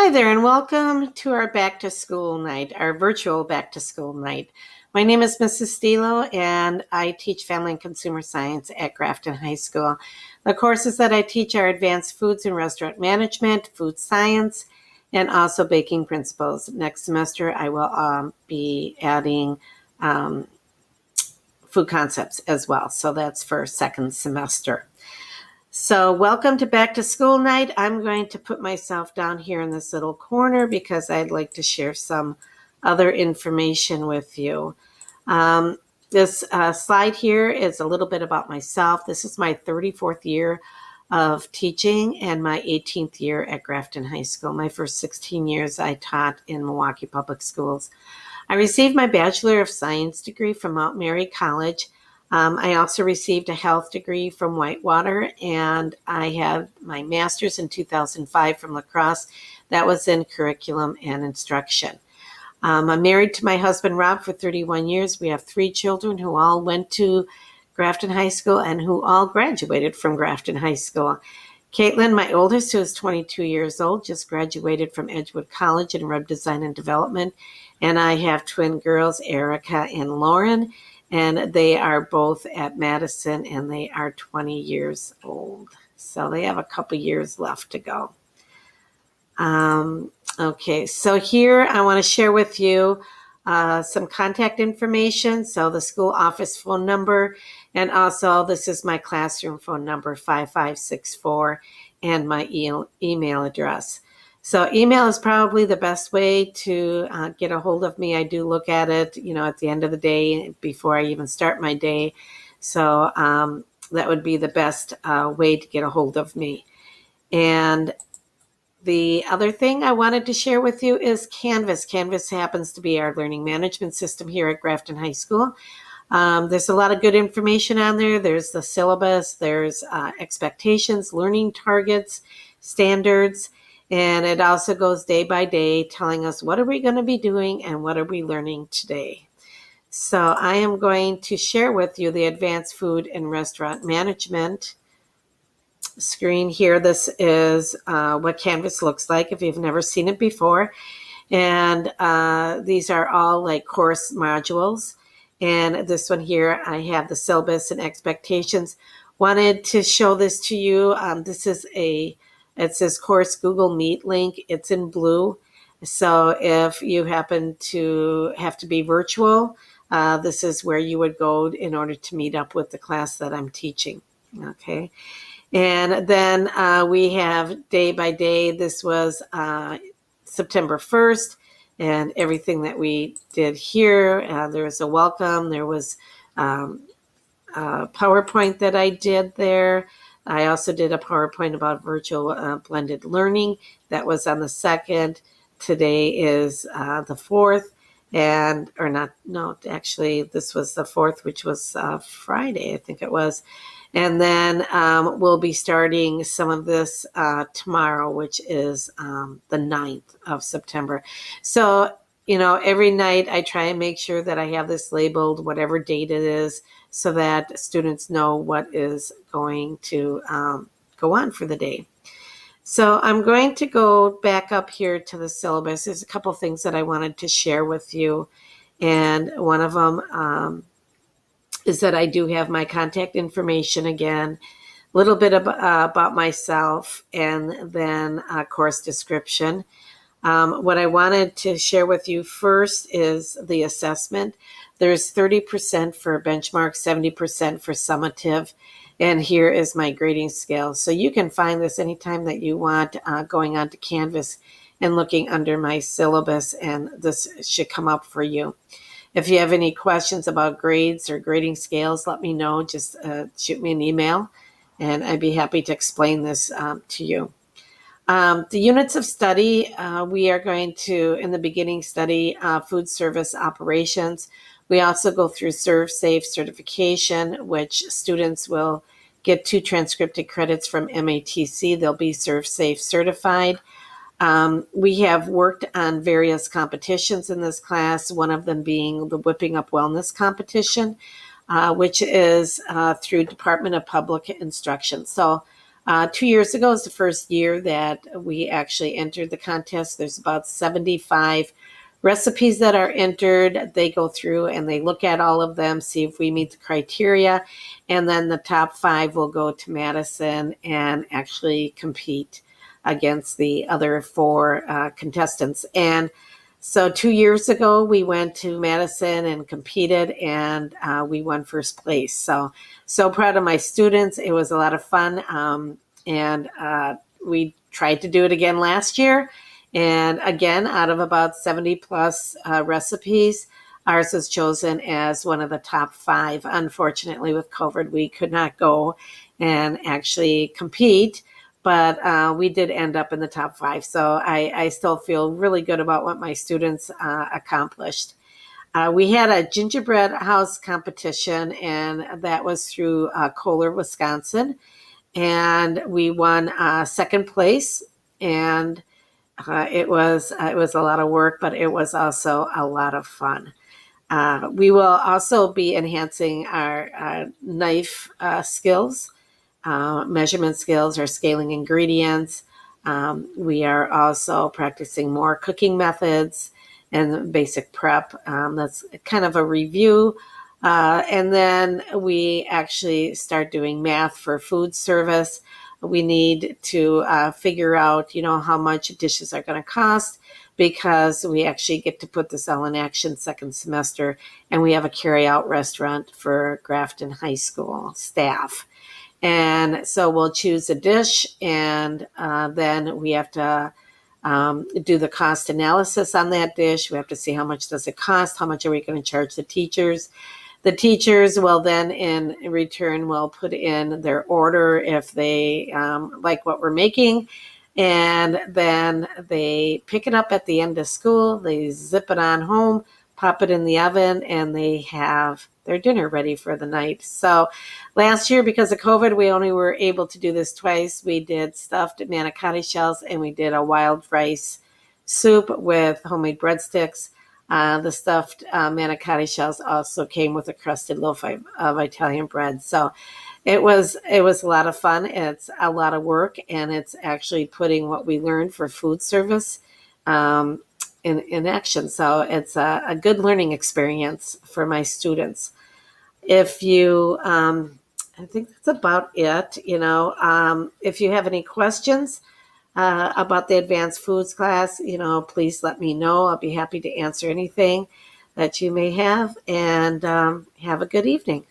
Hi there, and welcome to our back to school night, our virtual back to school night. My name is Mrs. Stilo, and I teach family and consumer science at Grafton High School. The courses that I teach are advanced foods and restaurant management, food science, and also baking principles. Next semester, I will be adding food concepts as well. So that's for second semester. So welcome to back to school night. I'm going to put myself down here in this little corner because I'd like to share some other information with you. This slide here is a little bit about myself. This is my 34th year of teaching and my 18th year at Grafton High School. My first 16 years I taught in Milwaukee Public Schools. I received my Bachelor of Science degree from Mount Mary College. I also received a health degree from Whitewater, and I had my master's in 2005 from La Crosse. That was in curriculum and instruction. I'm married to my husband, Rob, for 31 years. We have 3 children who all went to Grafton High School and who all graduated from Grafton High School. Caitlin, my oldest, who is 22 years old, just graduated from Edgewood College in Web Design and Development. And I have twin girls, Erica and Lauren, and they are both at Madison, and they are 20 years old. So they have a couple years left to go. Okay, so here I want to share with you some contact information. So the school office phone number, and also this is my classroom phone number, 5564, and my email address. So email is probably the best way to get a hold of me. I do look at it, at the end of the day before I even start my day. So that would be the best way to get a hold of me. And the other thing I wanted to share with you is Canvas. Canvas happens to be our learning management system here at Grafton High School. There's a lot of good information on there. There's the syllabus, there's expectations, learning targets, standards, and it also goes day by day telling us what are we going to be doing and what are we learning today. So I am going to share with you the advanced food and restaurant management screen here. This is what Canvas looks like if you've never seen it before. And these are all like course modules. And this one here, I have the syllabus and expectations. Wanted to show this to you. It says course Google Meet link. It's in blue. So if you happen to have to be virtual, this is where you would go in order to meet up with the class that I'm teaching. Okay. And then we have day by day. This was September 1st, and everything that we did here. There was a welcome. There was a PowerPoint that I did there. I also did a PowerPoint about virtual blended learning. That was on the 2nd. Today is the 4th. This was the 4th, which was Friday, I think it was. And then we'll be starting some of this tomorrow, which is the 9th of September. So, every night I try and make sure that I have this labeled, whatever date it is, so that students know what is going to go on for the day. So I'm going to go back up here to the syllabus. There's a couple things that I wanted to share with you. And one of them is that I do have my contact information again, a little bit about myself, and then a course description. What I wanted to share with you first is the assessment. There's 30% for benchmark, 70% for summative, and here is my grading scale. So you can find this anytime that you want, going onto Canvas and looking under my syllabus, and this should come up for you. If you have any questions about grades or grading scales, let me know. Just shoot me an email, and I'd be happy to explain this to you. The units of study, we are going to, in the beginning, study food service operations. We also go through Serve Safe certification, which students will get 2 transcripted credits from MATC. They'll be Serve Safe certified. We have worked on various competitions in this class, one of them being the Whipping Up Wellness competition, which is through Department of Public Instruction. So 2 years ago is the first year that we actually entered the contest. There's about 75 recipes that are entered. They go through and they look at all of them, see if we meet the criteria, and then the top 5 will go to Madison and actually compete against the other 4 contestants. And so 2 years ago, we went to Madison and competed, and we won first place. So proud of my students. It was a lot of fun, and we tried to do it again last year. And again, out of about 70 plus recipes, ours was chosen as one of the top 5. Unfortunately, with COVID, we could not go and actually compete, but we did end up in the top 5. So I still feel really good about what my students accomplished. We had a gingerbread house competition, and that was through Kohler, Wisconsin, and we won second place. And it was a lot of work, but it was also a lot of fun. We will also be enhancing our knife skills, measurement skills, or scaling ingredients. We are also practicing more cooking methods and basic prep. That's kind of a review. And then we actually start doing math for food service. We need to figure out, how much dishes are going to cost, because we actually get to put this all in action second semester, and we have a carry-out restaurant for Grafton High School staff. And so we'll choose a dish, and then we have to do the cost analysis on that dish. We have to see how much does it cost, how much are we going to charge the teachers. The teachers will then, in return, will put in their order if they like what we're making, and then they pick it up at the end of school. They zip it on home, pop it in the oven, and they have their dinner ready for the night. So last year, because of COVID, we only were able to do this twice. We did stuffed manicotti shells, and we did a wild rice soup with homemade breadsticks. The stuffed manicotti shells also came with a crusted loaf of Italian bread. So it was a lot of fun. It's a lot of work, and it's actually putting what we learned for food service in action. So it's a good learning experience for my students. If you, I think that's about it. If you have any questions about the advanced foods class, please let me know. I'll be happy to answer anything that you may have, and have a good evening.